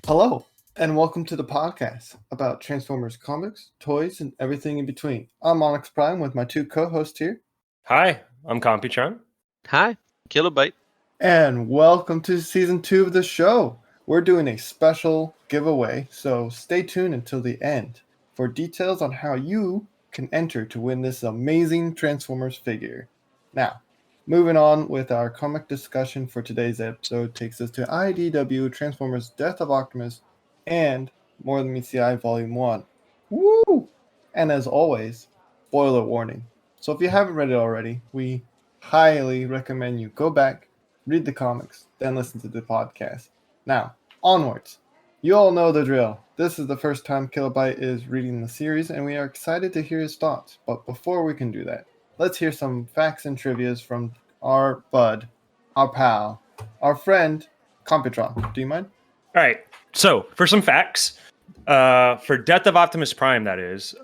Hello, and welcome to the podcast about Transformers comics, toys, and everything in between. I'm Onyx Prime with my two co-hosts here. Hi, I'm Computron. Hi, Kilobyte. And welcome to season 2 of the show. We're doing a special giveaway, so stay tuned until the end for details on how you can enter to win this amazing Transformers figure. Now, moving on with our comic discussion for today's episode takes us to IDW Transformers Death of Optimus and More Than Meets the Eye Volume 1. Woo! And as always, spoiler warning. So if you haven't read it already, we highly recommend you go back, read the comics, then listen to the podcast. Now, onwards. You all know the drill. This is the first time Kilobyte is reading the series, and we are excited to hear his thoughts. But before we can do that, let's hear some facts and trivias from our bud, our pal, our friend, Computron. Do you mind? All right, so for some facts, for Death of Optimus Prime, that is,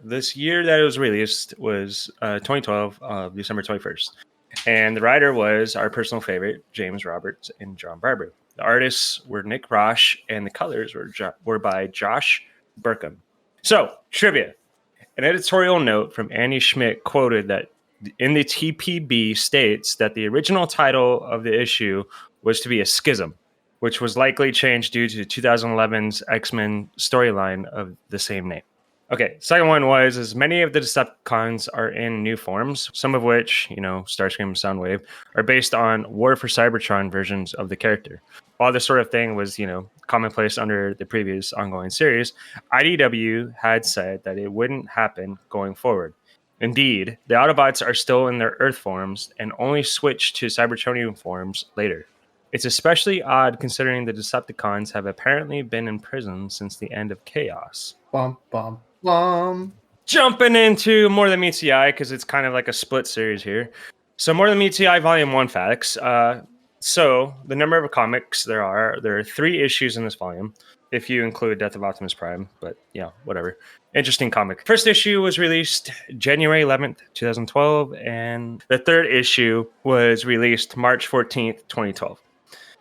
this year that it was released was 2012, December 21st. And the writer was our personal favorite, James Roberts and John Barber. The artists were Nick Roche, and the colors were by Josh Burkham. So, trivia. An editorial note from Annie Schmidt quoted that in the TPB states that the original title of the issue was to be a schism, which was likely changed due to 2011's X-Men storyline of the same name. Okay, second one was as many of the Decepticons are in new forms, some of which, Starscream and Soundwave, are based on War for Cybertron versions of the character. While this sort of thing was, commonplace under the previous ongoing series, IDW had said that it wouldn't happen going forward. Indeed, the Autobots are still in their Earth forms and only switch to Cybertronian forms later. It's especially odd considering the Decepticons have apparently been in prison since the end of Chaos. Bum, bum, bum. Jumping into More Than Meets the Eye, because it's kind of like a split series here. So More Than Meets the Eye Volume 1 facts. So the number of comics there are 3 issues in this volume, if you include Death of Optimus Prime, but yeah, whatever. Interesting comic. First issue was released January 11th, 2012, and the third issue was released March 14th, 2012.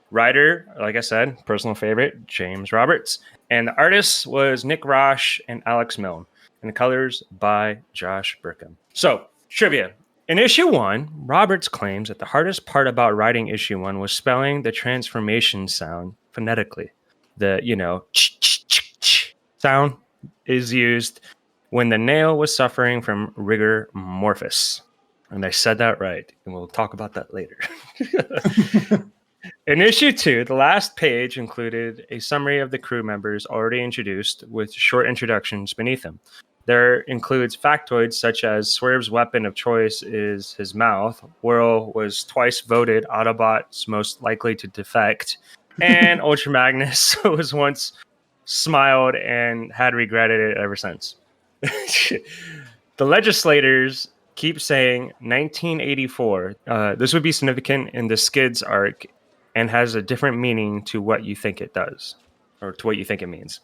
Writer, like I said, personal favorite, James Roberts. And the artist was Nick Roche and Alex Milne. And the colors by Josh Burkham. So, trivia. In issue 1, Roberts claims that the hardest part about writing issue 1 was spelling the transformation sound phonetically. The, ch sound is used when the nail was suffering from rigor mortis. And I said that right, and we'll talk about that later. In issue 2, the last page included a summary of the crew members already introduced with short introductions beneath them. There includes factoids such as Swerve's weapon of choice is his mouth, Whirl was twice voted Autobots most likely to defect, and Ultra Magnus was once smiled and had regretted it ever since. The legislators keep saying 1984. This would be significant in the Skids arc and has a different meaning to what you think it does, or to what you think it means.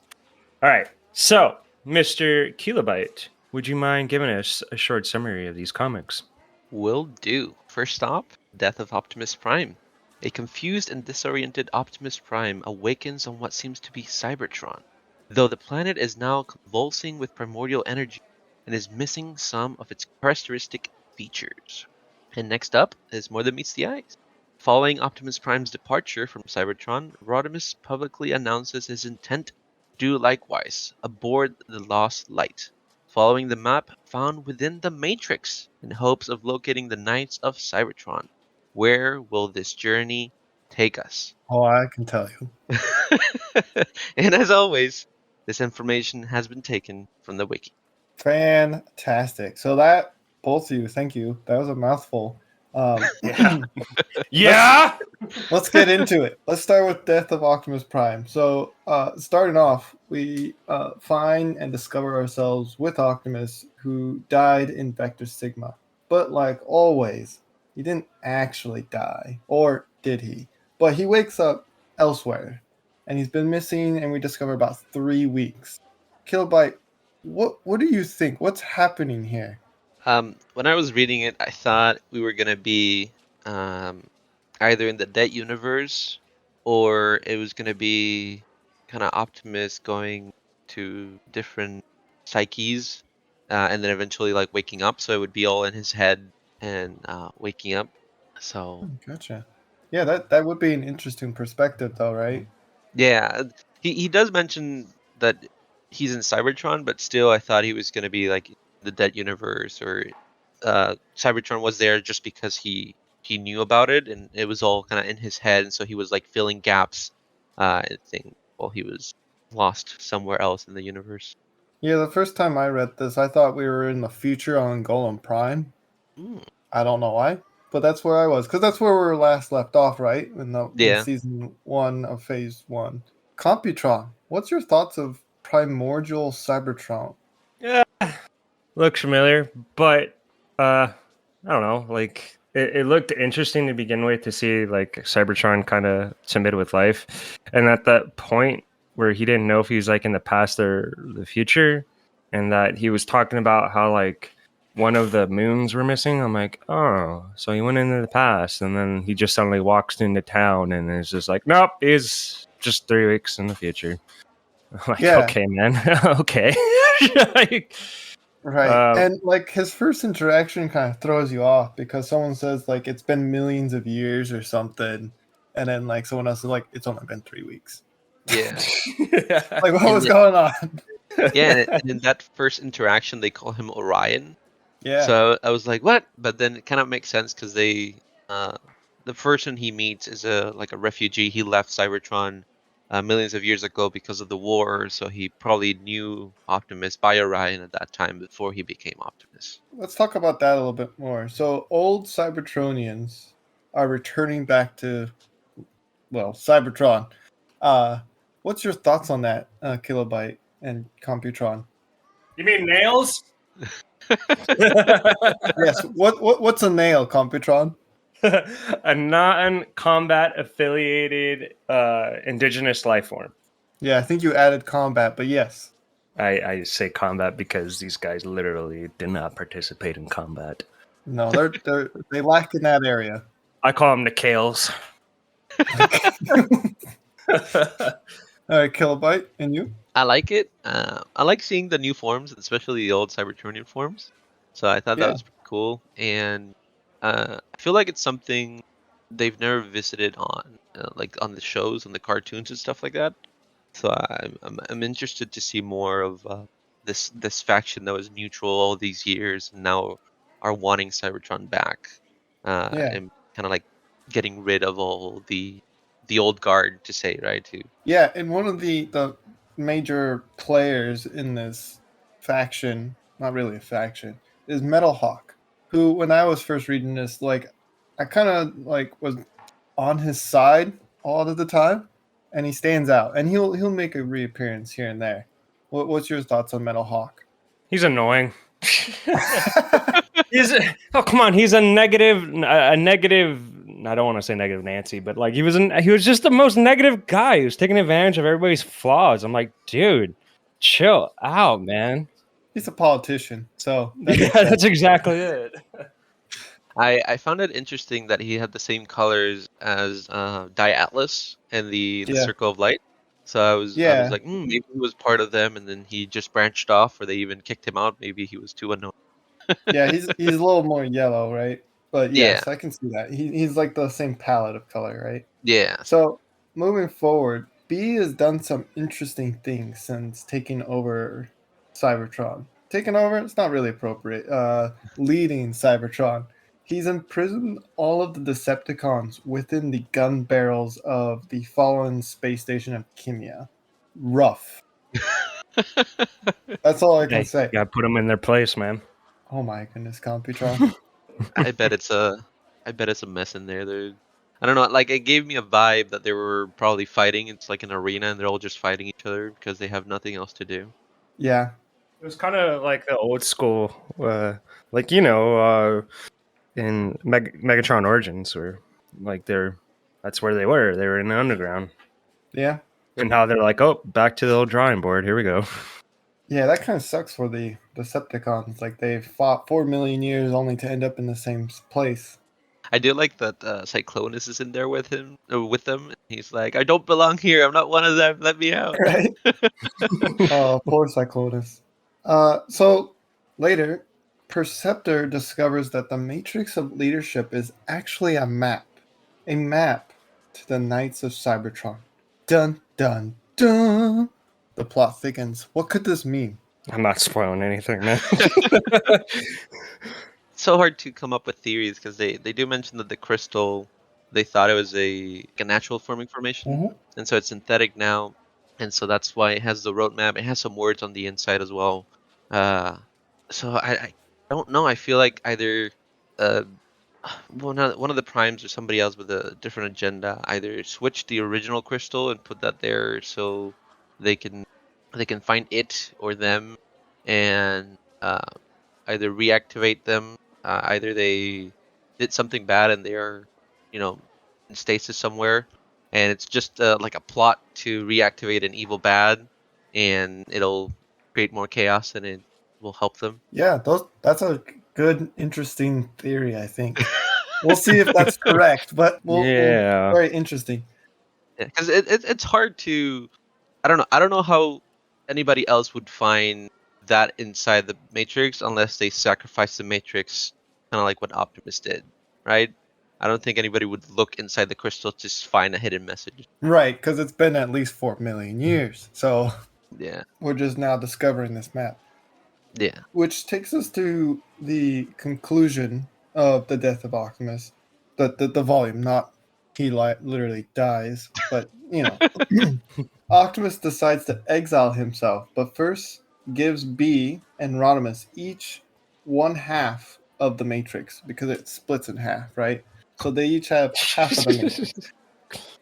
All right, so Mr. Kilobyte, would you mind giving us a short summary of these comics? Will do. First off, Death of Optimus Prime. A confused and disoriented Optimus Prime awakens on what seems to be Cybertron, though the planet is now convulsing with primordial energy and is missing some of its characteristic features. And next up is More Than Meets the Eye. Following Optimus Prime's departure from Cybertron, Rodimus publicly announces his intent to do likewise aboard the Lost Light, following the map found within the Matrix in hopes of locating the Knights of Cybertron. Where will this journey take us? Oh, I can tell you. And as always, this information has been taken from the wiki. Fantastic. So that, both of you, thank you. That was a mouthful. Yeah. Let's get into it. Let's start with Death of Optimus Prime. So, starting off, we find and discover ourselves with Optimus, who died in Vector Sigma. But like always, he didn't actually die. Or did he? But he wakes up elsewhere. And he's been missing, and we discover about 3 weeks. Kilobyte, what do you think? What's happening here? When I was reading it, I thought we were gonna be either in the Dead Universe, or it was gonna be kind of Optimus going to different psyches, and then eventually like waking up. So it would be all in his head and waking up. So Gotcha. Yeah, that would be an interesting perspective, though, right? yeah, he does mention that he's in Cybertron, but still, I thought he was going to be like the Dead Universe, or Cybertron was there just because he knew about it, and it was all kind of in his head, and so he was like filling gaps, I think, while he was lost somewhere else in the universe. Yeah, the first time I read this, I thought we were in the future on Golem Prime. Mm, I don't know why, but that's where I was, because that's where we were last left off, right? In yeah. season 1 of Phase 1. Computron, what's your thoughts of Primordial Cybertron? Yeah, looks familiar, but I don't know. Like it looked interesting to begin with to see like Cybertron kind of submit with life, and at that point where he didn't know if he was like in the past or the future, and that he was talking about how like one of the moons were missing. I'm like, oh, so he went into the past, and then he just suddenly walks into town and is just like, nope, he's just 3 weeks in the future. I'm like, Yeah, okay, man, okay. Like, right. uh, And like his first interaction kind of throws you off because someone says like it's been millions of years or something, and then like someone else is like it's only been 3 weeks. Yeah. Like what And was going on? yeah, and in that first interaction, they call him Orion. Yeah, So I was like, what? But then it kind of makes sense because uh, the person he meets is a refugee. He left Cybertron millions of years ago because of the war. So he probably knew Optimus by Orion at that time before he became Optimus. let's talk about that a little bit more. So old Cybertronians are returning back to Cybertron. Uh, what's your thoughts on that, Kilobyte and Computron? you mean nails? Yes. What's a nail, Computron? A non-combat affiliated indigenous life form. Yeah, I think you added combat, but yes. I say combat because these guys literally did not participate in combat. No, they lack in that area. I call them the Kales. All right, Kilobyte, and you? I like it. I like seeing the new forms, especially the old Cybertronian forms. So I thought that Yeah, was pretty cool, and I feel like it's something they've never visited on, like on the shows and the cartoons and stuff like that. So I'm interested to see more of this faction that was neutral all these years and now are wanting Cybertron back, yeah, and kind of like getting rid of all the old guard, to say, right? To yeah. And one of the major players in this faction, not really a faction, is Metal Hawk, who when I was first reading this, like I kind of like was on his side all of the time, and he stands out, and he'll make a reappearance here and there. What's your thoughts on Metal Hawk? He's annoying. He's oh come on, he's a negative. I don't want to say negative Nancy, but like he was just the most negative guy. He was taking advantage of everybody's flaws. I'm like, dude, chill out, man. He's a politician, so that Yeah, makes sense. that's exactly it. I found it interesting that he had the same colors as Atlas and the Yeah, Circle of Light. So I was yeah, like, maybe he was part of them, and then he just branched off, or they even kicked him out. Maybe he was too annoying. yeah. He's a little more yellow, right? But Yeah, yes, I can see that. He's like the same palette of color, right? yeah. So moving forward, B has done some interesting things since taking over Cybertron. Taking over, it's not really appropriate. Leading Cybertron. He's imprisoned all of the Decepticons within the gun barrels of the fallen space station of Kimia. Rough. That's all I can Hey, say. gotta put them in their place, man. Oh my goodness, Computron. I bet it's a mess in there, dude. I don't know. Like it gave me a vibe that they were probably fighting. It's like an arena, and they're all just fighting each other because they have nothing else to do. Yeah, It was kind of like the old school, like in Megatron Origins, where like that's where they were. They were in the underground, yeah. and now they're like, oh, back to the old drawing board. Here we go. Yeah, that kind of sucks for the Decepticons. Like they've fought 4 million years only to end up in the same place. I do like that Cyclonus is in there with him, with them. He's like, I don't belong here. I'm not one of them. Let me out. Right? Oh, poor Cyclonus. So later, Perceptor discovers that the matrix of leadership is actually a map to the Knights of Cybertron. Dun dun dun. The plot thickens. What could this mean? I'm not spoiling anything, man. It's so hard to come up with theories because they do mention that the crystal, they thought it was a natural forming formation, and so it's synthetic now, and so that's why it has the roadmap. It has some words on the inside as well. Uh, so I don't know. I feel like either uh, one of the primes or somebody else with a different agenda either switch the original crystal and put that there so they can find it or them and either reactivate them. Either they did something bad and they are, in stasis somewhere, and it's just like a plot to reactivate an evil bad, and it'll create more chaos and it will help them. Yeah, that's a good, interesting theory, I think. We'll see if that's correct, but Yeah. very interesting. Because it's hard to. I don't know how anybody else would find that inside the Matrix unless they sacrifice the Matrix, kind of like what Optimus did, right? I don't think anybody would look inside the crystal to find a hidden message. Right, because it's been at least 4 million years, so Yeah, we're just now discovering this map. yeah. Which takes us to the conclusion of the death of Optimus. The volume, not he literally dies, but Optimus decides to exile himself, but first gives B and Rodimus each 1/2 of the Matrix because it splits in half, right? So they each have half of the Matrix.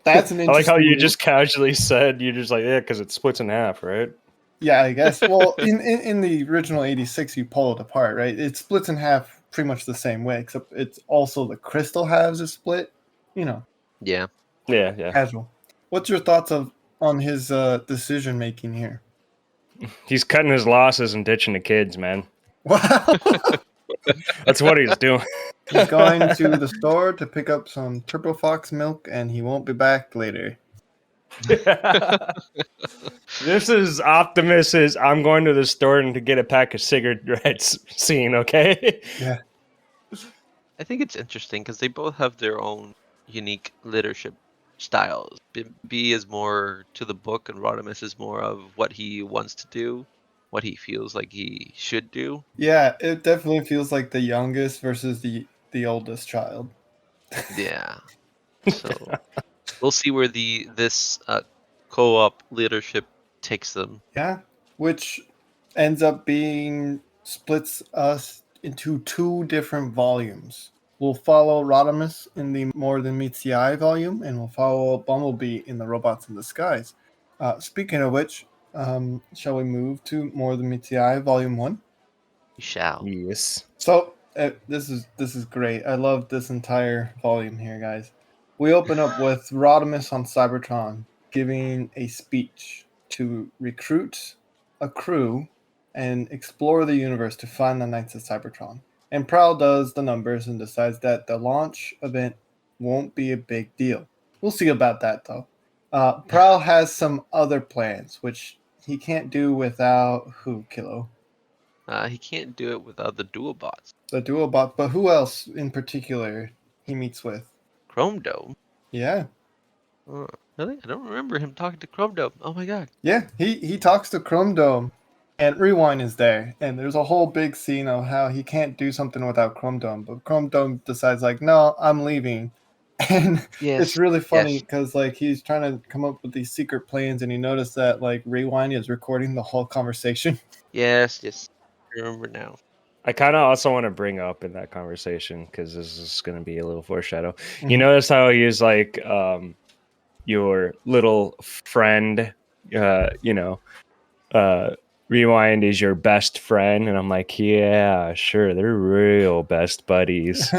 That's an I like how interesting. you just casually said you're just like, yeah, because it splits in half, right? Yeah, I guess. Well, in the original 86, you pull it apart, right? It splits in half pretty much the same way, except it's also the crystal halves is split. Yeah. Yeah. Casual. What's your thoughts on his decision making here? He's cutting his losses and ditching the kids, man. Wow. That's what he's doing. He's going to the store to pick up some Turbo Fox milk, and he won't be back later. This is Optimus's I'm going to the store and to get a pack of cigarettes scene, okay? Yeah. I think it's interesting because they both have their own unique leadership styles. B is more to the book, and Rodimus is more of what he wants to do, what he feels like he should do. Yeah, it definitely feels like the youngest versus the oldest child. Yeah. So we'll see where this co-op leadership takes them. Yeah, which ends up being splits us into 2 different volumes. We'll follow Rodimus in the More Than Meets the Eye volume, and we'll follow Bumblebee in the Robots in Disguise. Speaking of which, shall we move to More Than Meets the Eye volume 1? We shall. Yes. So this is great. I love this entire volume here, guys. We open up with Rodimus on Cybertron giving a speech to recruit a crew and explore the universe to find the Knights of Cybertron. And Prowl does the numbers and decides that the launch event won't be a big deal. We'll see about that, though. Prowl has some other plans, which he can't do without who, Kilo? He can't do it without the dual bots. The Duobot, but who else in particular he meets with? Chrome Dome. Yeah. Really? I don't remember him talking to Chrome Dome. Oh my god. Yeah, he talks to Chrome Dome, and Rewind is there, and there's a whole big scene of how he can't do something without Chrome Dome, but Chrome Dome decides like, no, I'm leaving, and Yes. it's really funny Yes. because like he's trying to come up with these secret plans, and he noticed that like Rewind is recording the whole conversation. Yes. I remember now. I kind of also want to bring up in that conversation because this is going to be a little foreshadow. Mm-hmm. You notice how he's like your little friend, Rewind is your best friend, and I'm like, yeah, sure, they're real best buddies.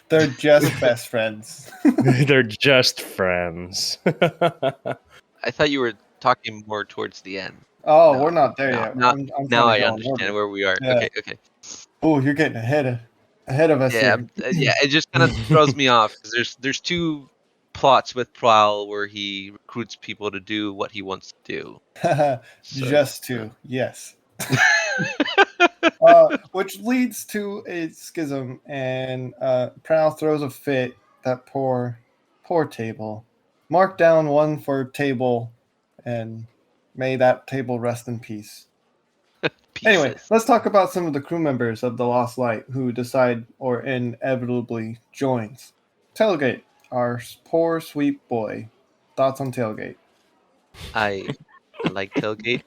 They're just best friends. They're just friends. I thought you were talking more towards the end. Oh, No, we're not there no, yet. Now, I'm now trying I to go in understand order. where we are. Yeah. Okay. Oh, you're getting ahead Ahead of us Yeah, here. yeah. It just kind of throws me off because there's two plots with Prowl where he recruits people to do what he wants to do. So Just to, yes. Which leads to a schism, and Prowl throws a fit. That poor table. Mark down one for table, and may that table rest in peace. Anyway, pieces. let's talk about some of the crew members of the Lost Light who decide or inevitably joins. Tailgate, our poor sweet boy. Thoughts on Tailgate? I I like Tailgate.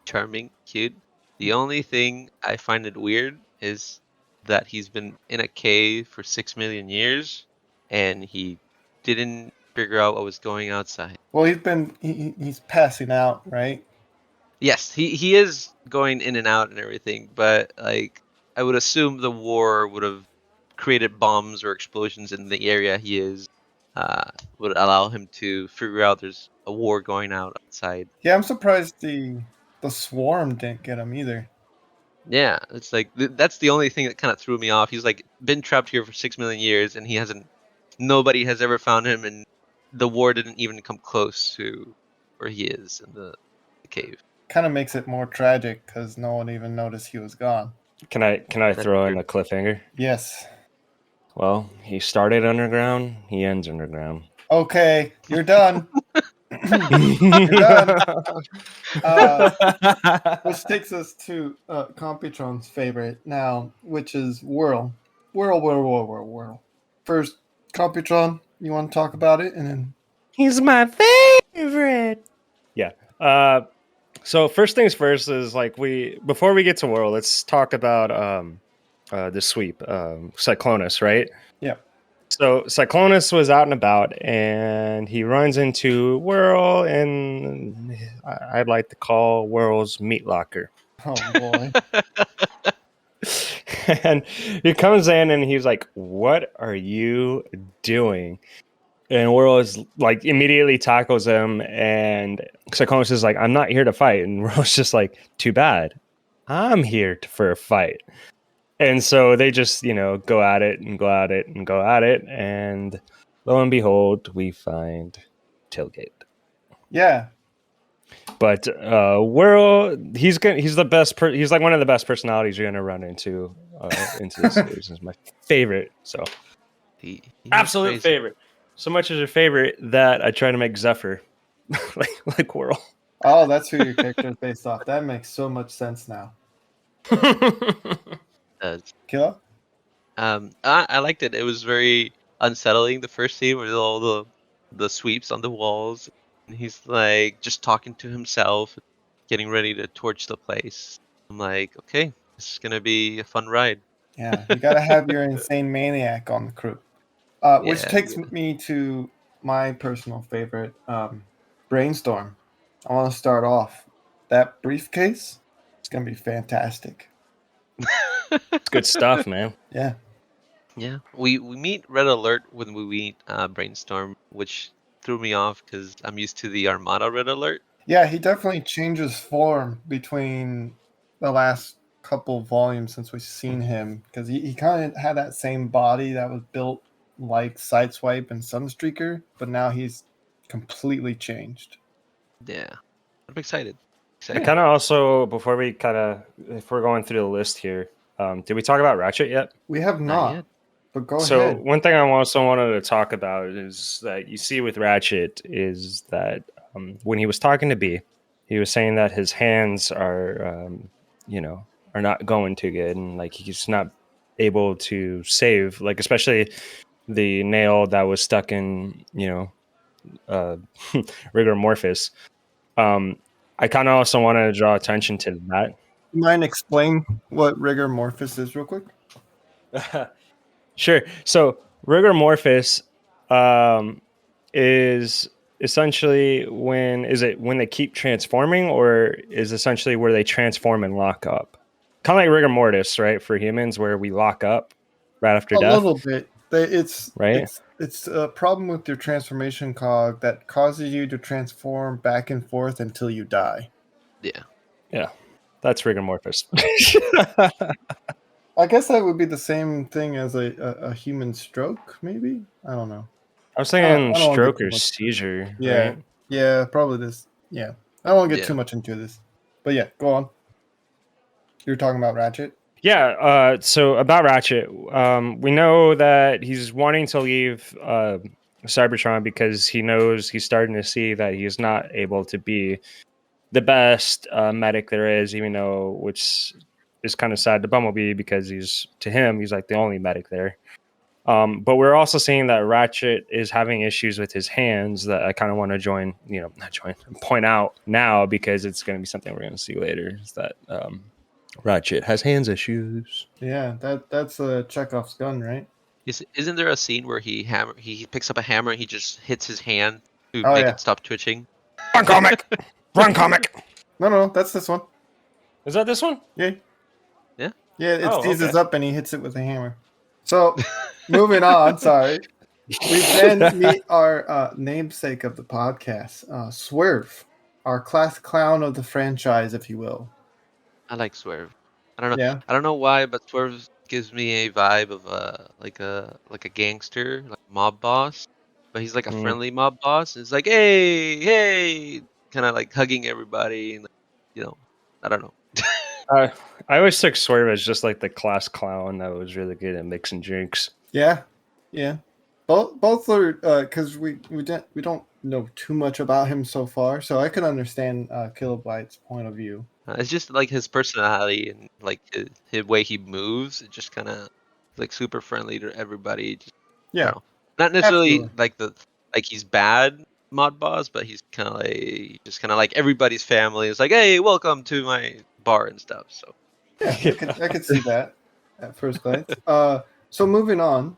Charming, cute. The only thing I find it weird is that he's been in a cave for 6 million years and he didn't figure out what was going outside. Well, he's passing out, right? Yes, he is going in and out and everything, but like I would assume the war would have created bombs or explosions in the area he is, uh, would allow him to figure out there's a war going out outside. Yeah, I'm surprised the swarm didn't get him either. Yeah, it's like that's the only thing that kind of threw me off. He's like been trapped here for 6 million years, and he hasn't. Nobody has ever found him, and the war didn't even come close to where he is in the cave. Kind of makes it more tragic because no one even noticed he was gone. Can I That's throw in true. a cliffhanger? Yes. Well, he started underground, he ends underground. Okay, you're done. You're done. Which takes us to Computron's favorite now, which is Whirl. Whirl. First, Computron, you want to talk about it? And then, He's my favorite. Yeah. So first things first is like before we get to World, let's talk about the sweep, Cyclonus, right? yeah. So Cyclonus was out and about, and he runs into Whirl, and I'd like to call Whirl's meat locker. Oh, boy. And he comes in, and he's like, "What are you doing?" And Whirl is like immediately tackles him, and Cyclonus is like, "I'm not here to fight," and Whirl's just like, "Too bad, I'm here for a fight." And so they just, go at it and go at it and go at it. And lo and behold, we find Tailgate. Yeah. But Whirl, he's the best. He's like one of the best personalities you're gonna run into this series. He's my favorite. So He's absolute crazy. favorite. So much as a favorite that I try to make Zephyr like Whirl. Oh, that's who your character is based off. That makes so much sense now. Killa? I liked it. It was very unsettling. The first scene with all the sweeps on the walls, and he's like just talking to himself, getting ready to torch the place. I'm like, okay, this is gonna be a fun ride. Yeah, you gotta have your insane maniac on the crew. Which Yeah, takes me to my personal favorite, Brainstorm. I want to start off. That briefcase, it's going to be fantastic. It's good stuff, man. Yeah. yeah. We meet Red Alert when we meet Brainstorm, which threw me off because I'm used to the Armada Red Alert. Yeah, he definitely changes form between the last couple volumes since we've seen him, because he kind of had that same body that was built like Sideswipe and Sunstreaker, but now he's completely changed. Yeah, I'm excited. I kind of also, before we if we're going through the list here, did we talk about Ratchet yet? We have not, yet. but go So ahead. one thing I also wanted to talk about is that you see with Ratchet is that when he was talking to B, he was saying that his hands are, are not going too good, and like he's not able to save, like especially the nail that was stuck in, rigor morphus. I kind of also wanted to draw attention to that. You mind explain what rigor morphus is real quick? Sure. So rigor morphus is essentially when they keep transforming, or is essentially where they transform and lock up? Kind of like rigor mortis, right? For humans, where we lock up right after death. A little bit. It's right. It's a problem with your transformation cog that causes you to transform back and forth until you die. Yeah. Yeah. That's rigor mortis. I guess that would be the same thing as a human stroke, maybe? I don't know. I was I thinking don't want to get stroke too or much. seizure, Yeah, right? yeah, probably this. Yeah, I don't want to get too Yeah. much into this. But yeah, go on. You're talking about Ratchet? Yeah. So about Ratchet, we know that he's wanting to leave Cybertron because he knows he's starting to see that he's not able to be the best medic there is, even though which is kind of sad to Bumblebee because he's like the only medic there. But we're also seeing that Ratchet is having issues with his hands that I kind of want to point out now because it's going to be something we're going to see later. Is that Ratchet has hands issues? Yeah, that's a Chekhov's gun, right? Isn't there a scene where he picks up a hammer and he just hits his hand to Oh make yeah. it stop twitching? Run comic, run comic. No, that's this one. Is that this one? Yeah, Yeah. yeah. It Oh, seizes okay. up and he hits it with a hammer. So, moving on. Sorry, we then meet our namesake of the podcast, Swerve, our class clown of the franchise, if you will. I like Swerve. I don't know. Yeah. I don't know why, but Swerve gives me a vibe of like a gangster, like a mob boss. But he's like a Mm. friendly mob boss. It's like, hey, hey, kind of like hugging everybody, and like, I don't know. Uh, I always took Swerve as just like the class clown that was really good at mixing drinks. Yeah, yeah. Both are because we don't know too much about him so far, so I can understand Kilobyte's point of view. It's just like his personality and like his way he moves. It just kind of like super friendly to everybody. Just, I Yeah, don't know. Not necessarily absolutely. like he's bad mod boss, but he's kind of like just kind of like everybody's family. It's like, hey, welcome to my bar and stuff. So Yeah, Yeah. I could see that at first glance. So moving on,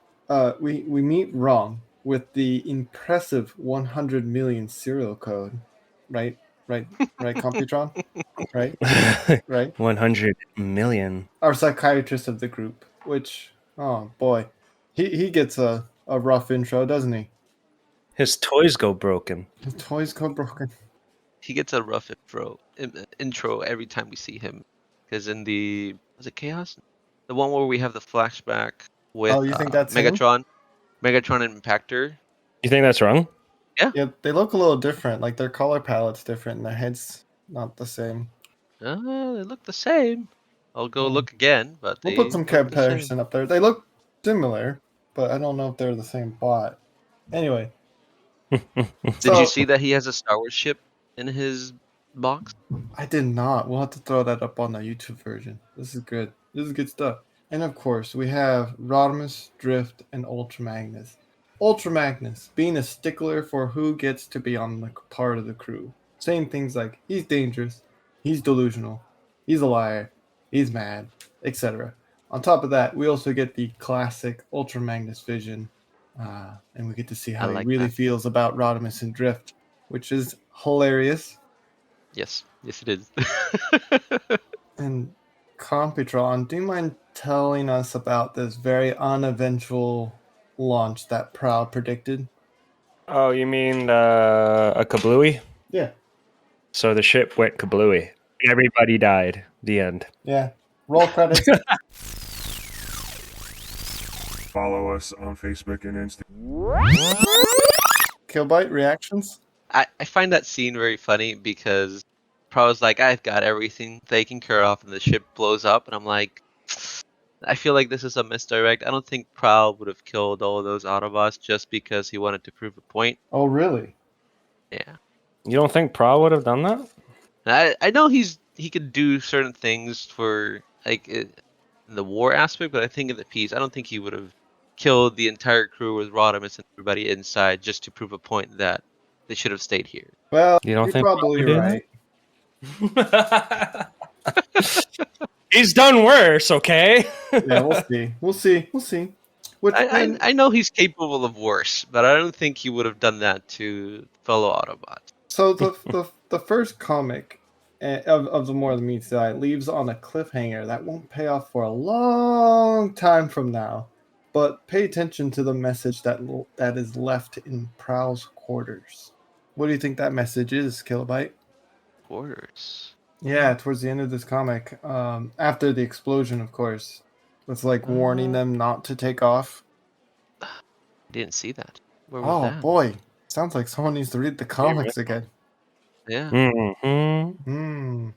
we meet Rom with the impressive 100 million serial code, right, right, right, Computron, right, right. 100 million. Our psychiatrist of the group, which oh boy, he gets a rough intro, doesn't he? His toys go broken. His toys go broken. he gets a rough intro every time we see him. Because in the was it Chaos, the one where we have the flashback with Oh, you think that's him? Megatron and Impactor. You think that's wrong? Yeah, they look a little different. Like their color palette's different, and their heads not the same. They look the same. I'll go Hmm. look again, but We'll they put some look the same. comparison up there. They look similar, but I don't know if they're the same bot. Anyway, Did so you see that he has a Star Wars ship in his box? I did not. We'll have to throw that up on the YouTube version. This is good. This is good stuff. And of course, we have Rodimus, Drift, and Ultra Magnus. Ultra Magnus being a stickler for who gets to be on the part of the crew, saying things like he's dangerous, he's delusional, he's a liar, he's mad, etc. On top of that, we also get the classic Ultra Magnus vision, and we get to see I how he like really that. feels about Rodimus and Drift, which is hilarious. Yes, it is. And Computron, do you mind telling us about this very uneventful launch that Prowl predicted? Oh, you mean a kablooey? Yeah, So the ship went kablooey. Everybody died. The end. yeah. Roll credits. Follow us on Facebook and Instagram. Killbite reactions? I find that scene very funny because Pro's like, I've got everything taken care of, and the ship blows up, and I'm like, I feel like this is a misdirect. I don't think Prowl would have killed all those Autobots just because he wanted to prove a point. Oh, really? Yeah. You don't think Prowl would have done that? I know he could do certain things for like the war aspect, but I think in the peace, I don't think he would have killed the entire crew with Rodimus and everybody inside just to prove a point that they should have stayed here. Well, You don't you're think Prowl probably would do right. that? He's done worse, okay? Yeah, we'll see. We'll see. We'll see. Which I know he's capable of worse, but I don't think he would have done that to fellow Autobots. so the first comic of the More Than Meets the Eye leaves on a cliffhanger that won't pay off for a long time from now. But pay attention to the message that is left in Prowl's quarters. What do you think that message is, Kilobyte? Quarters. Yeah, towards the end of this comic, after the explosion, of course, It's like warning them not to take off. Didn't see that. Where was Oh that? boy, sounds like someone needs to read the comics again. Yeah. Mm-hmm.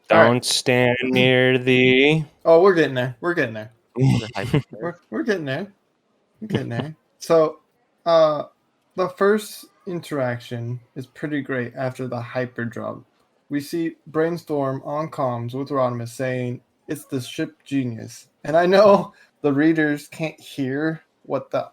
All Don't right. stand near the. Oh, we're getting there. We're getting there. The hyper. We're getting there. We're getting there. So, the first interaction is pretty great after the hyperdrum. We see Brainstorm on comms with Rodimus saying, "It's the ship genius." And I know the readers can't hear what the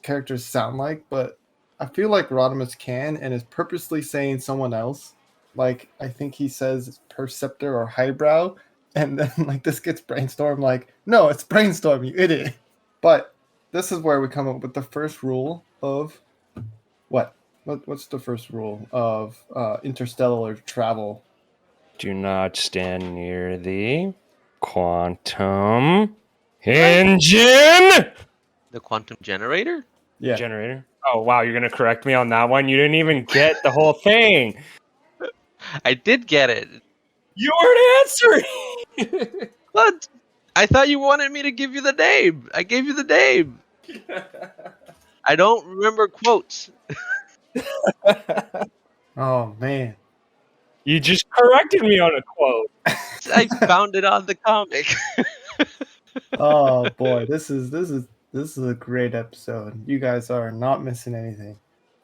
characters sound like, but I feel like Rodimus can and is purposely saying someone else. Like, I think he says Perceptor or Highbrow, and then like this gets Brainstorm like, "No, it's Brainstorm, you idiot." But this is where we come up with the first rule of what? What's the first rule of interstellar travel? Do not stand near the quantum engine The quantum generator? Yeah. generator. Oh wow, you're gonna correct me on that one. You didn't even get the whole thing. I did get it. You weren't answering. What? I thought you wanted me to give you the name. I gave you the name. I don't remember quotes. Oh man. You just corrected me on a quote. I found it on the comic. Oh boy, this is a great episode. You guys are not missing anything.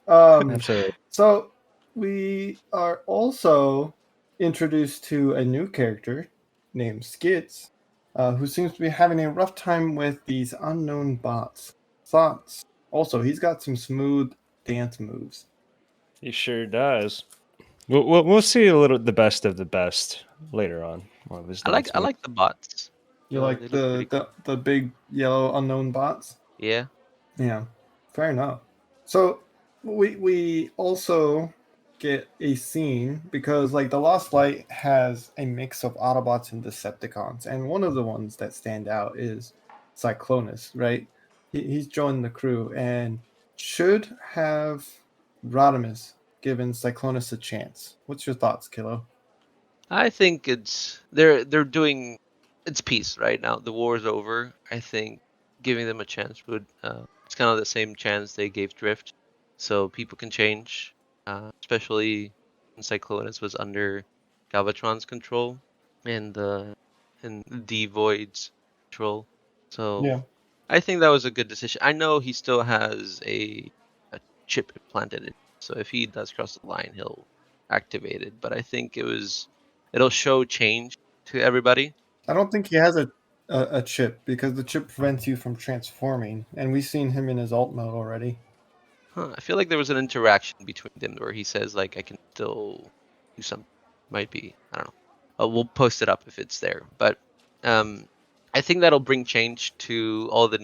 Absolutely. So we are also introduced to a new character named Skids, who seems to be having a rough time with these unknown bots. Thoughts? Also, he's got some smooth dance moves. He sure does. We'll see the best of the best later on. One of his I like the bots. You They like look pretty cool. the big yellow unknown bots? Yeah. Yeah, fair enough. So we also get a scene because like the Lost Light has a mix of Autobots and Decepticons, and one of the ones that stand out is Cyclonus, right? He's joined the crew and should have Rodimus given Cyclonus a chance. What's your thoughts, Kilo? I think they're doing it's peace right now. The war is over. I think giving them a chance would it's kind of the same chance they gave Drift, so people can change. Especially when Cyclonus was under Galvatron's control and the Void's control. So Yeah. I think that was a good decision. I know he still has a chip implanted in, so if he does cross the line, he'll activate it. But I think it'll show change to everybody. I don't think he has a chip because the chip prevents you from transforming, and we've seen him in his alt mode already. Huh, I feel like there was an interaction between them where he says like I can still do something. Might be, I don't know. We'll post it up if it's there. But I think that'll bring change to all the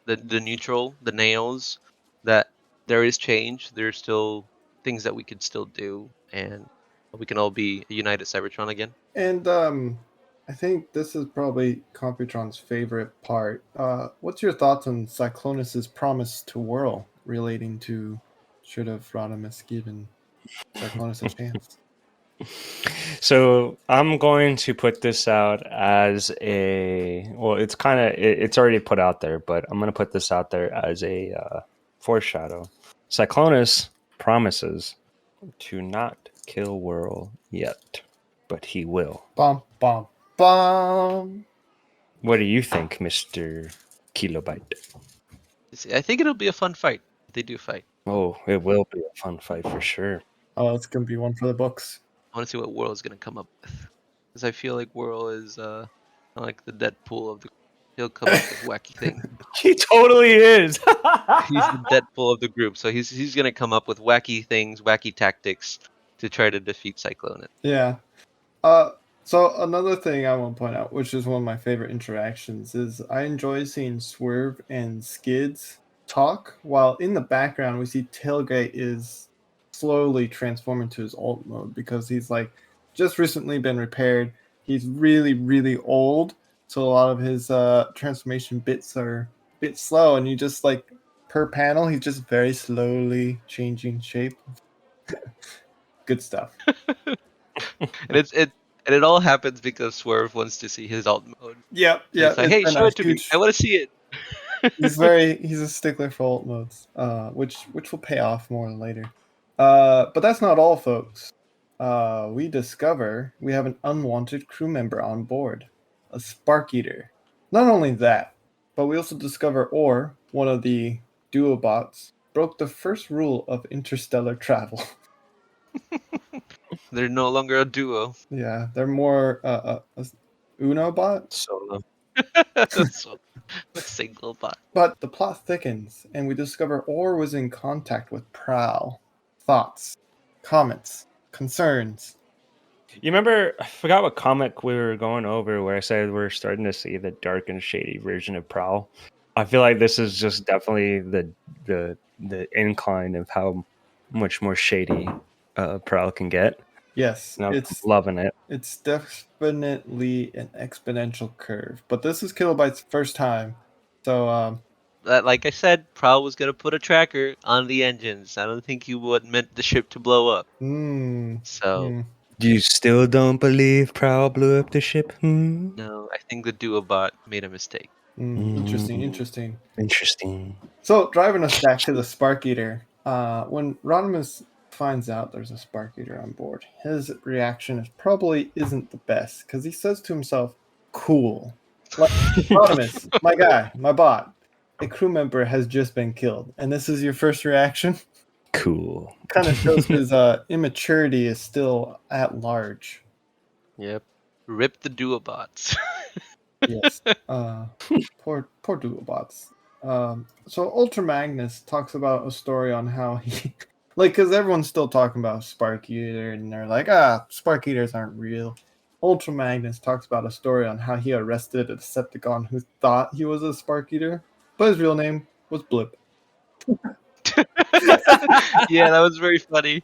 the neutral, the nails. That there is change. There's still things that we could still do, and we can all be a united Cybertron again. And I think this is probably Computron's favorite part. What's your thoughts on Cyclonus's promise to Whirl relating to should have Rodimus given Cyclonus a chance? So I'm going to put this out as it's already put out there, but I'm going to put this out there as a foreshadow. Cyclonus promises to not kill Whirl yet, but he will. Bum bum bum. What do you think, Mr. Kilobyte? I think it'll be a fun fight. If they do fight. Oh, it will be a fun fight for sure. Oh, it's gonna be one for the books. I want to see what Whirl is gonna come up with, because I feel like Whirl is like the Deadpool of the. He'll come up with wacky things. He totally is. He's the Deadpool of the group, so he's gonna come up with wacky things, wacky tactics to try to defeat Cyclonus. Yeah. So another thing I want to point out, which is one of my favorite interactions, is I enjoy seeing Swerve and Skids talk, while in the background we see Tailgate is slowly transforming to his alt mode because he's like just recently been repaired. He's really, really old, so a lot of his transformation bits are a bit slow, and you just like per panel he's just very slowly changing shape. Good stuff. And And it all happens because Swerve wants to see his alt mode. Yep, So yeah. it's like, hey, been show a it to me. I want to see it. he's a stickler for alt modes, which will pay off more later. But that's not all, folks. We discover we have an unwanted crew member on board, a Spark Eater. Not only that, but we also discover one of the duobots, broke the first rule of interstellar travel. They're no longer a duo. Yeah, they're more a Unobot. Solo. So, a single bot. But the plot thickens, and we discover Orr was in contact with Prowl. Thoughts, comments, concerns. You remember? I forgot what comic we were going over where I said we're starting to see the dark and shady version of Prowl. I feel like this is just definitely the incline of how much more shady Prowl can get. Yes, And I'm loving it. It's definitely an exponential curve, but this is Kilobyte's first time, so Like I said, Prowl was gonna put a tracker on the engines. I don't think he would meant the ship to blow up. So You still don't believe Prowl blew up the ship? no, I think the duobot made a mistake. Interesting. Interesting. So driving us back to the Spark Eater, when Rodimus finds out there's a Spark Eater on board, his reaction probably isn't the best because he says to himself, "Cool, like Optimus, my guy, my bot, a crew member has just been killed, and this is your first reaction." Cool. Kind of shows his immaturity is still at large. Yep. Rip the duobots. Yes. Poor duobots. So Ultra Magnus talks about a story on how he, because everyone's still talking about Spark Eater, and they're like, Spark Eaters aren't real. Ultra Magnus talks about a story on how he arrested a Decepticon who thought he was a Spark Eater, but his real name was Blip. Yeah, that was very funny.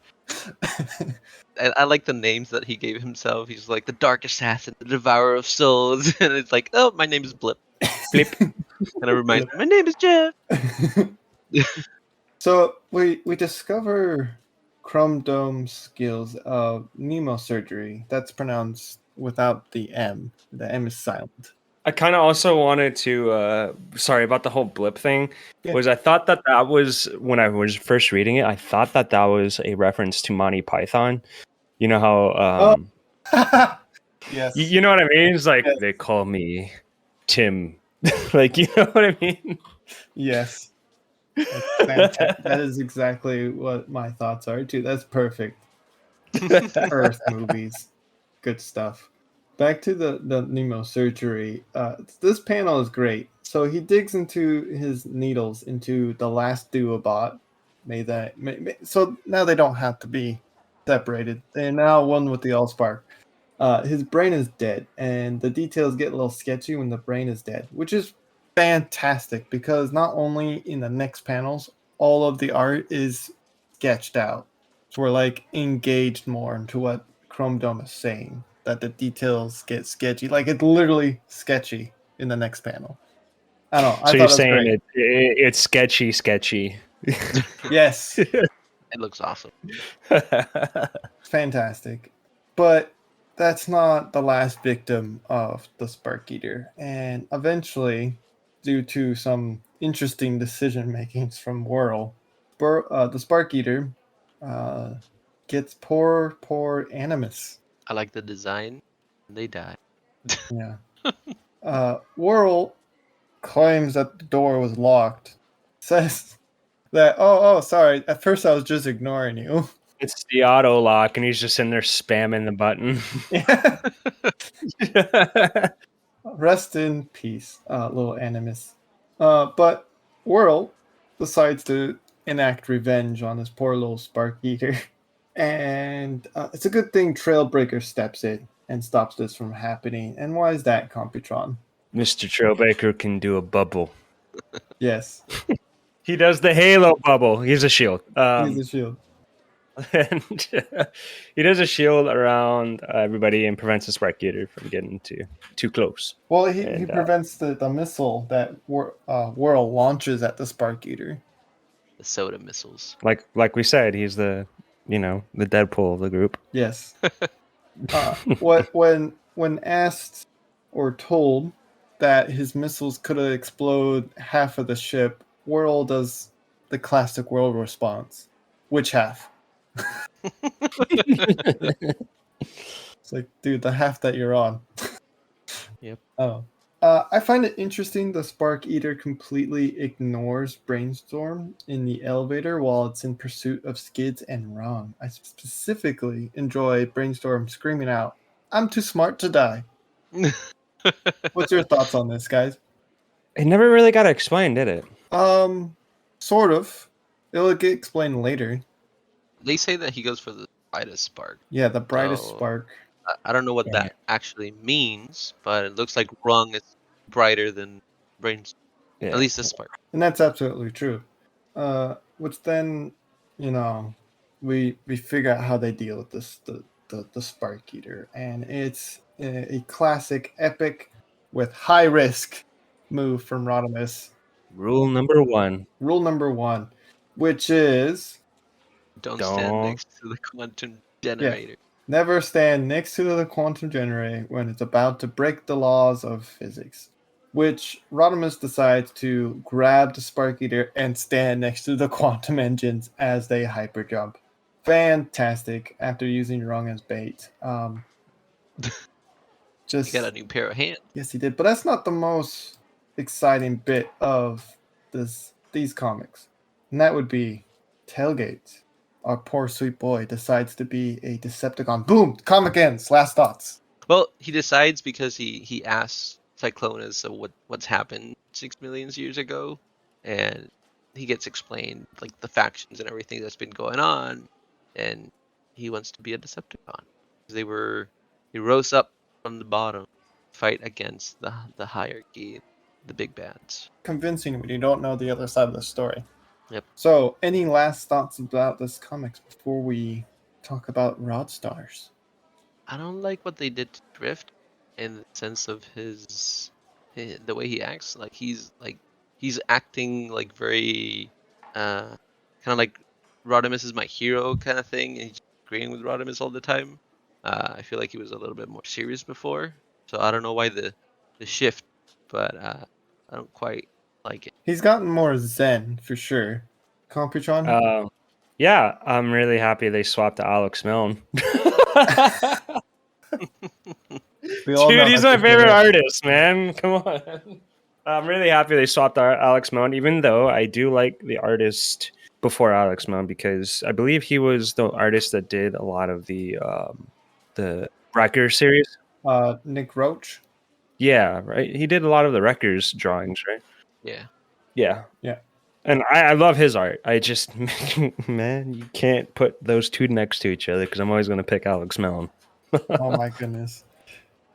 I like the names that he gave himself. He's like the Dark Assassin, the Devourer of Souls, and it's like, oh, my name is Blip. Blip. And I remind my name is Jeff. So we discover Chrome Dome's skills of Nemo surgery. That's pronounced without the M. The M is silent. I kind of also wanted to, sorry about the whole blip thing, Yeah. was I thought that was, when I was first reading it, I thought that was a reference to Monty Python. You know how, Yes. you know what I mean? It's like, Yes. they call me Tim. Like, you know what I mean? Yes. That's fantastic. That is exactly what my thoughts are too. That's perfect. Earth movies. Good stuff. Back to the Nemo surgery. This panel is great. So he digs into his needles into the last duobot. So now they don't have to be separated. They're now one with the Allspark. His brain is dead, and the details get a little sketchy when the brain is dead, which is fantastic because not only in the next panels, all of the art is sketched out. So we're engaged more into what Chrome Dome is saying, that the details get sketchy. It's literally sketchy in the next panel. I don't know. So you're saying it's sketchy. Yes. It looks awesome. Fantastic. But that's not the last victim of the Spark Eater. And eventually, due to some interesting decision makings from Whirl, the Spark Eater gets poor Animus. I like the design. They die. Yeah. Whirl claims that the door was locked. Says that, sorry, at first I was just ignoring you. It's the auto lock, and he's just in there spamming the button. Rest in peace, little Animus. But Whirl decides to enact revenge on this poor little Spark Eater. And it's a good thing Trailbreaker steps in and stops this from happening. And why is that, Computron? Mr. Trailbreaker can do a bubble. Yes. He does the Halo bubble. He's a shield. He's a shield. And he does a shield around everybody and prevents the Spark Eater from getting too close. Well, he prevents the missile that Whirl launches at the Spark Eater. The soda missiles. Like we said, he's the Deadpool of the group. Yes. When asked or told that his missiles could explode half of the ship, Whirl does the classic Whirl response. Which half? It's like, dude, the half that you're on. Yep. Oh. I find it interesting the Spark Eater completely ignores Brainstorm in the elevator while it's in pursuit of Skids and Ron. I specifically enjoy Brainstorm screaming out, "I'm too smart to die." What's your thoughts on this, guys? It never really got explained, did it? Sort of. It'll get explained later. They say that he goes for the brightest spark. Yeah, the brightest So, spark. I don't know what Yeah. that actually means, but it looks like Rung is brighter than Brains. Yeah. At least the spark. And that's absolutely true. Which then, you know, we figure out how they deal with this the Spark Eater, and it's a classic epic with high risk move from Rodimus. Rule number 1. Rule number 1, which is Don't stand Don't. next to the quantum generator. never stand next to the quantum generator when it's about to break the laws of physics. Which Rodimus decides to grab the Spark Eater and stand next to the quantum engines as they hyper jump. Fantastic after using Rung as bait. He got a new pair of hands. Yes, he did, but that's not the most exciting bit of these comics, and that would be Tailgate. Our poor sweet boy decides to be a Decepticon. Boom! Comic ends. Last thoughts. Well, he decides because he asks Cyclonus what's happened 6 million years ago, and he gets explained like the factions and everything that's been going on, and he wants to be a Decepticon. They rose up from the bottom, fight against the hierarchy, the big bads. Convincing when you don't know the other side of the story. Yep. So, any last thoughts about this comics before we talk about Rod Stars? I don't like what they did to Drift, in the sense of the way he acts. Like he's acting like very kind of like Rodimus is my hero kind of thing, and he's agreeing with Rodimus all the time. I feel like he was a little bit more serious before, so I don't know why the shift, but I don't quite like it. He's gotten more zen for sure. Computron? Yeah, I'm really happy they swapped to Alex Milne. We all know Dude, he's that's my the favorite hero. artist, man. Come on. I'm really happy they swapped Alex Milne, even though I do like the artist before Alex Milne, because I believe he was the artist that did a lot of the Wrecker series. Nick Roach? Yeah, right. He did a lot of the Wreckers drawings, right? Yeah. Yeah. Yeah. And I love his art. I just, man, you can't put those two next to each other because I'm always going to pick Alex Milne. Oh my goodness.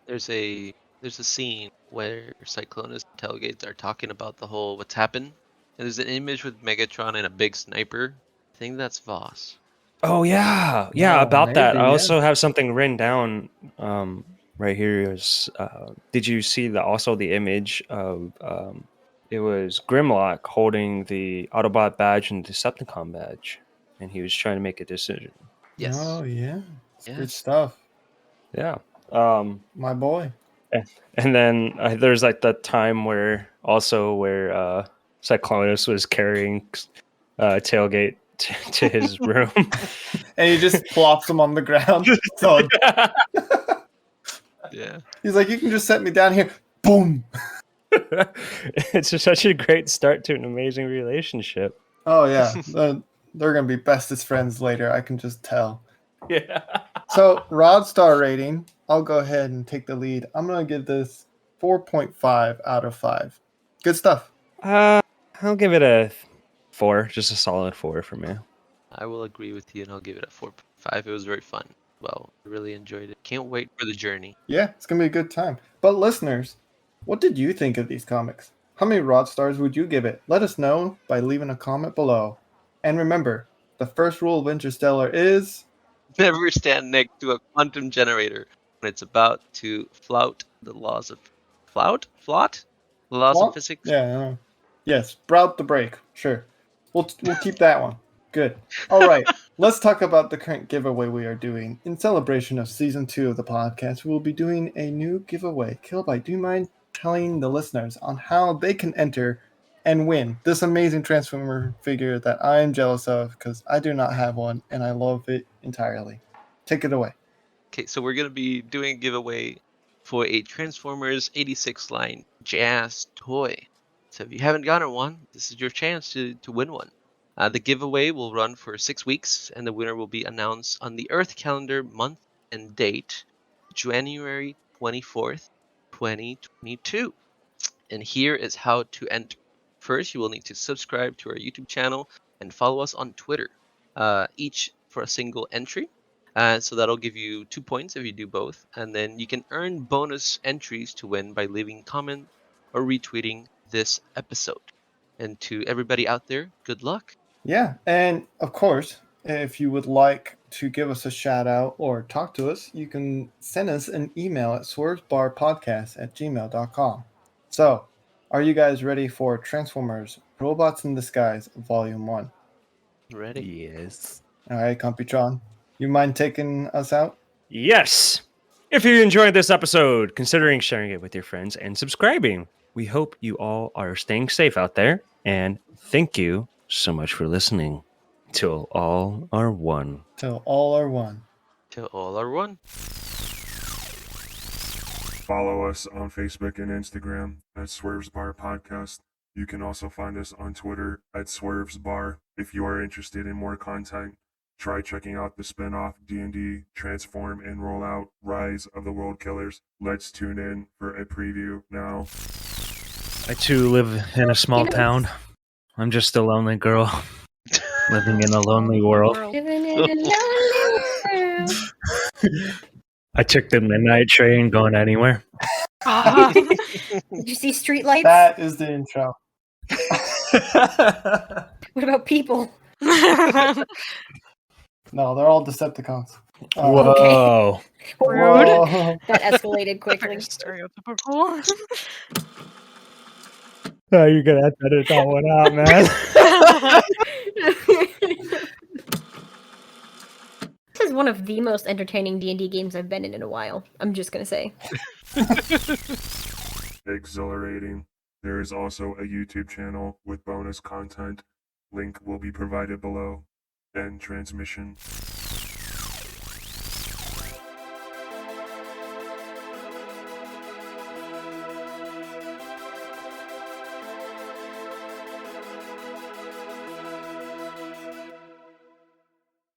There's a scene where Cyclonus and Tailgates are talking about the whole what's happened. And there's an image with Megatron and a big sniper. I think that's Voss. Oh yeah, Oh, about that. maybe, I yeah. also have something written down right here. Is did you see the image of it was Grimlock holding the Autobot badge and Decepticon badge, and he was trying to make a decision. Yes. Oh yeah. It's Yes. good stuff. Yeah. My boy. And then there's like the time where Cyclonus was carrying Tailgate to his room. And he just plops him on the ground. So Yeah. he's like, you can just set me down here. Boom. It's just such a great start to an amazing relationship. Oh yeah. They're gonna be bestest friends later, I can just tell. Yeah. So Rod Star rating, I'll go ahead and take the lead. I'm gonna give this 4.5 out of 5. Good stuff. I'll give it a 4, just a solid 4 for me. I will agree with you, and I'll give it a 4.5. It was very fun. Well, I really enjoyed it. Can't wait for the journey. Yeah, it's gonna be a good time. But listeners, what did you think of these comics? How many Rod Stars would you give it? Let us know by leaving a comment below. And remember, the first rule of Interstellar is Never stand next to a quantum generator when it's about to flout the laws of flout? The laws of physics? Yeah. Yes, sprout the break. Sure. We'll keep that one. Good. All right. Let's talk about the current giveaway we are doing. In celebration of season 2 of the podcast, we will be doing a new giveaway. Kilobyte, do you mind telling the listeners on how they can enter and win this amazing Transformer figure that I am jealous of because I do not have one and I love it entirely? Take it away. Okay, so we're going to be doing a giveaway for a Transformers 86 line Jazz toy. So if you haven't gotten one, this is your chance to win one. The giveaway will run for 6 weeks, and the winner will be announced on the Earth calendar month and date, January 24th, 2022. And here is how to enter. First, you will need to subscribe to our YouTube channel and follow us on Twitter, each for a single entry. So that'll give you 2 points if you do both. And then you can earn bonus entries to win by leaving comment or retweeting this episode. And to everybody out there, good luck. Yeah, and of course, if you would like to give us a shout out or talk to us, you can send us an email at swervesbarpodcast@gmail.com. So, are you guys ready for Transformers Robots in Disguise Volume 1? Ready? Yes. All right, Computron, you mind taking us out? Yes. If you enjoyed this episode, considering sharing it with your friends and subscribing. We hope you all are staying safe out there. And thank you so much for listening. Till all are one. Till all are one. Till all are one. Follow us on Facebook and Instagram at Swerves Bar Podcast. You can also find us on Twitter at Swerves Bar. If you are interested in more content, try checking out the spin-off D&D Transform and Rollout Rise of the World Killers. Let's tune in for a preview now. I too live in a small town. I'm just a lonely girl living in a lonely world. Living in a lonely world. I took the midnight train going anywhere. Did you see streetlights? That is the intro. What about people? No, they're all Decepticons. Whoa. Rude. Whoa. That escalated quickly. Stereotypical. Oh, you're gonna have to edit that one out, man. This is one of the most entertaining D&D games I've been in a while. I'm just gonna say. Exhilarating. There is also a YouTube channel with bonus content. Link will be provided below. End transmission.